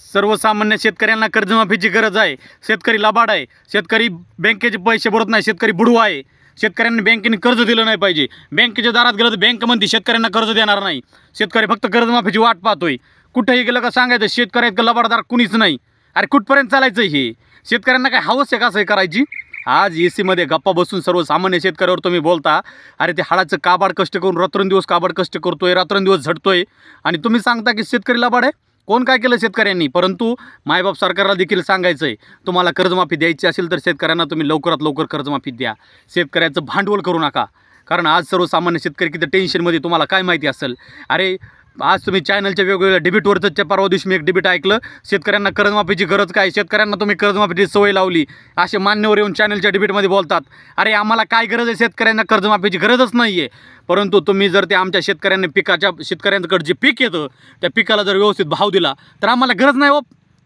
सर्वसामान्य शेतकऱ्यांना कर्जमाफीची गरज आहे। शेतकरी लबाड आहे, शेतकरी बँकेचे पैसे भरत नाही, शेतकरी बुडवा आहे। शेतकऱ्यांनी बँकेने कर्ज दिलं नाही पाहिजे। बँकेच्या दारात गेलं तर बँक म्हणते शेतकऱ्यांना कर्ज देणार नाही। शेतकरी फक्त कर्जमाफीची वाट पाहतोय। कुठेही गेलं का सांगायचं शेतकऱ्याचं लबाडदार कुणीच नाही। अरे कुठपर्यंत चालायचं हे? शेतकऱ्यांना काय हवस आहे का असं करायची? आज एसीमध्ये गप्पा बसून सर्वसामान्य शेतकऱ्यावर तुम्ही बोलता। अरे ते हाडाचं काबाड कष्ट करून रात्रंदिवस काबाड कष्ट करतोय, रात्रंदिवस झटतोय आणि तुम्ही सांगता की शेतकरी लबाड आहे। कोण काय केलं शेतकऱ्यांनी? परंतु मायबाप सरकारला देखील सांगायचं आहे, तुम्हाला कर्जमाफी द्यायची असेल तर शेतकऱ्यांना तुम्ही लवकरात लवकर कर्जमाफी द्या। शेतकऱ्याचं भांडवल करू नका, कारण आज सर्वसामान्य शेतकरी किती टेन्शनमध्ये तुम्हाला काय माहिती असेल। अरे आज तुम्ही चॅनलच्या वेगवेगळ्या डिबेटवरचं परवा दिवशी मी एक डिबेट ऐकलं, शेतकऱ्यांना कर्जमाफीची गरज काय, शेतकऱ्यांना तुम्ही कर्जमाफीची सवय लावली असे मान्यवर येऊन चॅनलच्या डिबेटमध्ये बोलतात। अरे आम्हाला काय गरज आहे? शेतकऱ्यांना कर्जमाफीची गरजच नाही आहे। परंतु तुम्ही जर ते आमच्या शेतकऱ्यांकडे जे पीक येतं त्या पिकाला जर व्यवस्थित भाव दिला तर आम्हाला गरज नाही हो।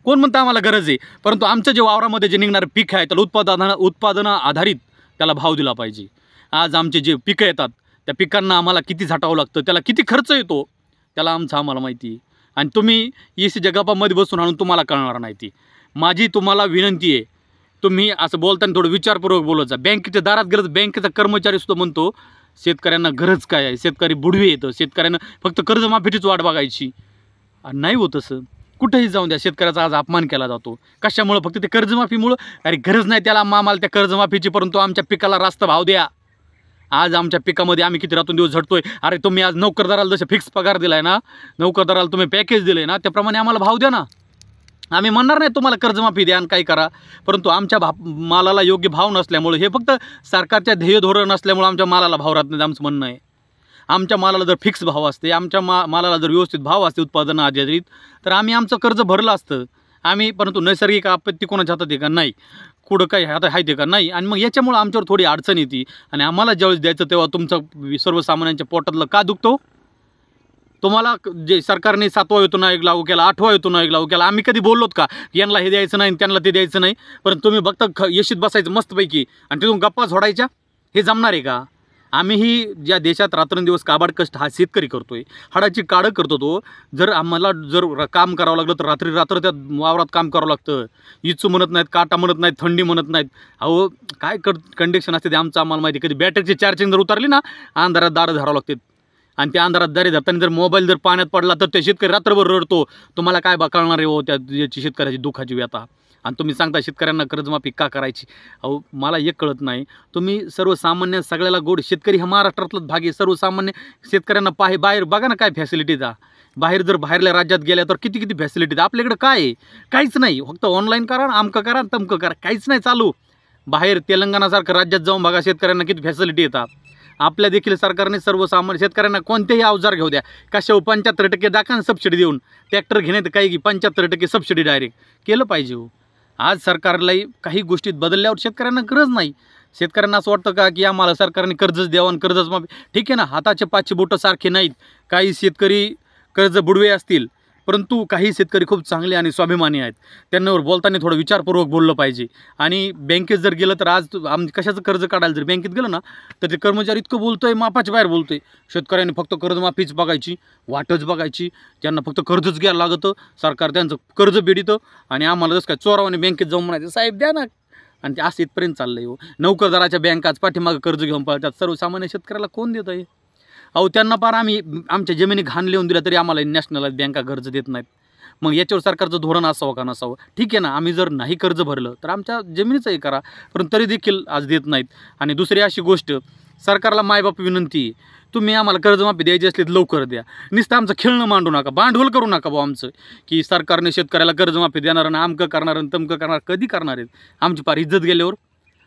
कोण म्हणतं आम्हाला गरज आहे? परंतु आमचं जे वावरामध्ये जे निघणारं पीक आहे त्याला उत्पादना आधारित त्याला भाव दिला पाहिजे। आज आमचे जे पिकं येतात त्या पिकांना आम्हाला किती झटावं लागतं, त्याला किती खर्च येतो त्याला आम्हाला माहिती आहे। आणि तुम्ही एसीच्या गप्पामध्ये बसून आणून तुम्हाला कळणार नाही ती। माझी तुम्हाला विनंती आहे, तुम्ही असं बोलताना थोडं विचारपूर्वक बोलत जा। बँकेच्या दारात गरज, बँकेचा कर्मचारीसुद्धा म्हणतो शेतकऱ्यांना गरज काय आहे, शेतकरी बुडवे येतं, शेतकऱ्यांना फक्त कर्जमाफीचीच वाट बघायची। नाही होत असं। कुठेही जाऊन द्या शेतकऱ्याचा आज अपमान केला जातो। कशामुळं? फक्त ते कर्जमाफीमुळं। अरे गरज नाही त्याला आम्हाला त्या कर्जमाफीची, परंतु आमच्या पिकाला रास्त भाव द्या। आज आमच्या पिकामध्ये आम्ही किती रात्रंदिवस झटतोय। अरे तुम्ही आज नोकरदाराला जसं फिक्स पगार दिलाय ना, नोकरदाराला तुम्ही पॅकेज दिले ना, त्याप्रमाणे आम्हाला भाव द्या ना। आम्ही म्हणणार नाही तुम्हाला कर्जमाफी द्या आणि काही करा, परंतु आमच्या मालाला योग्य भाव नसल्यामुळे, हे फक्त सरकारच्या ध्येय धोरण नसल्यामुळे आमच्या मालाला भाव राहत नाही आमचं म्हणणं आहे। आमच्या मालाला जर फिक्स भाव असते, आमच्या मालाला जर व्यवस्थित भाव असते उत्पादन आधारित, तर आम्ही आमचं कर्ज भरलं असतं आम्ही। परंतु नैसर्गिक आपत्ती कोणाच्या हातात आहे का? नाही। कुठं काही हातात आहे ते का? नाही। आणि मग याच्यामुळं आमच्यावर थोडी अडचण येते आणि आम्हाला ज्यावेळेस द्यायचं तेव्हा तुमचं सर्वसामान्यांच्या पोटातलं का दुखतो? तुम्हाला जे सरकारने 7वा वेतन आयोग लागू केला, 8वा वेतन आयोग लागू केला, आम्ही कधी बोललोत का यांना हे द्यायचं नाही त्यांना ते द्यायचं नाही? परंतु तुम्ही बघता येशीत बसायचं मस्तपैकी आणि तिथून गप्पा झोडायच्या, हे जमणार आहे का? आम्हीही ज्या देशात रात्रंदिवस काबाड कष्ट हा शेतकरी करतोय, हाडाची काढं करतो तो, जर आम्हाला जर काम करावं लागलं तर रात्री रात्र त्या वावरात काम करावं लागतं। इचू म्हणत नाहीत, काटा म्हणत नाहीत, थंडी म्हणत नाहीत। अहो काय कंडिशन असते ते आमचं आम्हाला माहिती। कधी बॅटरीची चार्जिंग जर उतरली ना, अंधारात दारं धरावं लागते आणि त्या अंधारात दारे धरताना जर मोबाईल जर पाण्यात पडला तर ते शेतकरी रात्रभर रडतो। तुम्हाला काय कळणार आहे हो त्या याची शेतकऱ्याची दुःखाची व्यथा? आणि तुम्ही सांगता शेतकऱ्यांना कर्जमाफी का करायची? अहो मला एक कळत नाही, तुम्ही सर्वसामान्य सगळ्याला गोड, शेतकरी हा महाराष्ट्रातलाच भाग आहे। सर्वसामान्य शेतकऱ्यांना बाहेर बघा ना काय फॅसिलिटीज आहे। बाहेर जर बाहेरल्या राज्यात गेल्या तर किती किती फॅसिलिटीज, आपल्याकडे काय आहे? काहीच नाही। फक्त ऑनलाईन करा, अमकं करा, तमकं करा, काहीच नाही चालू। बाहेर तेलंगणासारख्या राज्यात जाऊन बघा शेतकऱ्यांना किती फॅसिलिटी येतात। आपल्या देखील सरकारने सर्वसामान्य शेतकऱ्यांना कोणतेही अवजार घेऊ द्या, कशा 75% दाखवा सबसिडी देऊन, ट्रॅक्टर घेण्यात काही 75% सबसिडी डायरेक्ट केलं पाहिजे हो। आज सरकारलाही काही गोष्टीत बदलल्यावर शेतकऱ्यांना गरज नाही। शेतकऱ्यांना असं वाटतं का की आम्हाला सरकारने कर्जच द्यावं आणि कर्जच माफी? ठीक आहे ना, हाताचे 5 बोटं सारखे नाहीत। काही शेतकरी कर्ज बुडवे असतील, परंतु काही शेतकरी खूप चांगले आणि स्वाभिमानी आहेत। त्यांच्यावर बोलताना थोडं विचारपूर्वक बोललं पाहिजे। आणि बँकेत जर गेलं तर आज कशाचं कर्ज काढायला जर बँकेत गेलं ना तर ते कर्मचारी इतकं बोलतोय, मापाच्या बाहेर बोलतोय। शेतकऱ्यांनी फक्त कर्जमाफीच बघायची, वाटच बघायची, त्यांना फक्त कर्जच घ्यायला लागतं, सरकार त्यांचं कर्ज बेडीतं आणि आम्हाला जसं काय चोरावाने बँकेत जाऊन म्हणायचं साहेब द्या ना। आणि ते असं इथपर्यंत चाललंय हो। नोकरदाराच्या बँकाच पाठीमागं कर्ज घेऊन पळतात, सर्वसामान्य शेतकऱ्याला कोण देत आहे? अहो त्यांना पार आम्ही आमच्या जमिनी घाण लिहून दिल्या तरी आम्हाला नॅशनल बँका कर्ज देत नाहीत। मग याच्यावर सरकारचं धोरण असावं का नसावं? ठीक आहे ना, आम्ही जर नाही कर्ज भरलं तर आमच्या जमिनीचं हे करा, पण तरी देखील आज देत नाहीत। आणि दुसरी अशी गोष्ट, सरकारला मायबाप विनंती आहे, तुम्ही आम्हाला कर्जमाफी द्यायची असली तर लवकर द्या। नुसतं आमचं खेळणं मांडू नका, भांडवल करू नका भाऊ आमचं, की सरकारने शेतकऱ्याला कर्जमाफी देणार आणि आमकं करणार आणि तमकं करणार। कधी करणार आहेत? आमची फार इज्जत गेल्यावर।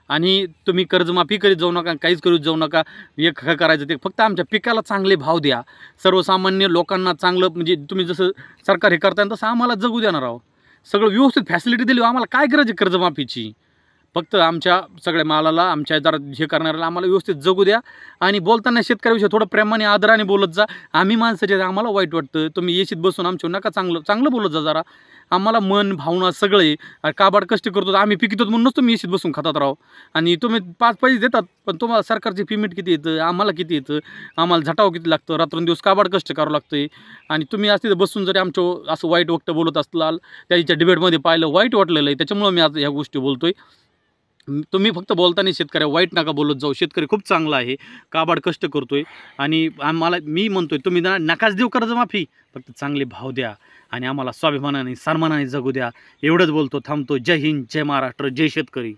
आणि तुम्ही कर्जमाफी करीत जाऊ नका, काहीच करीत जाऊ नका। एक करायचं ते फक्त आमच्या पिकाला चांगले भाव द्या, सर्वसामान्य लोकांना चांगलं, म्हणजे तुम्ही जसं सरकार हे करताय तसं आम्हाला जगू देणार आहोत। सगळं व्यवस्थित फॅसिलिटी दिली, आम्हाला काय गरज आहे कर्जमाफीची? फक्त आमच्या सगळ्या मालाला, आमच्या जरा हे करणाऱ्याला आम्हाला व्यवस्थित जगू द्या. आणि बोलताना शेतकऱ्याविषयी थोडं प्रेमाने आदराने बोलत जा. आम्ही माणसाचे आम्हाला वाईट वाटतं, तुम्ही एसीत बसून आमच्यावर नका चांगलं बोलत जा जरा. आम्हाला मन भावना सगळे काबाड कष्ट करतो, आम्ही पिकतो म्हणूनच तुम्ही एसीत बसून खातात राहो. आणि तुम्ही 5 पैसे देतात, पण तुम्हाला सरकारचे पेमेंट किती येतं, आम्हाला किती येतं, आम्हाला झटाव किती लागतं, रात्रंदिवस काबाड कष्ट करावं लागतं. आणि तुम्ही आज तिथं बसून जरी आमचं असं वाईट वक्त बोलत असलाल, त्याच्या डिबेटमध्ये पाहिलं, वाईट वाटलेलं आहे. त्याच्यामुळं मी आज ह्या गोष्टी बोलतोय. तुम्ही फक्त बोलताना शेतकऱ्या वाईट नका बोलत जाऊ. शेतकरी खूप चांगला आहे, काबाड कष्ट करतोय. आणि मी म्हणतोय तुम्ही नकाच देऊ कर्जमाफी, फक्त चांगले भाव द्या आणि आम्हाला स्वाभिमानाने सन्मानाने जगू द्या. एवढंच बोलतो, थांबतो. जय हिंद, जय महाराष्ट्र, जय शेतकरी.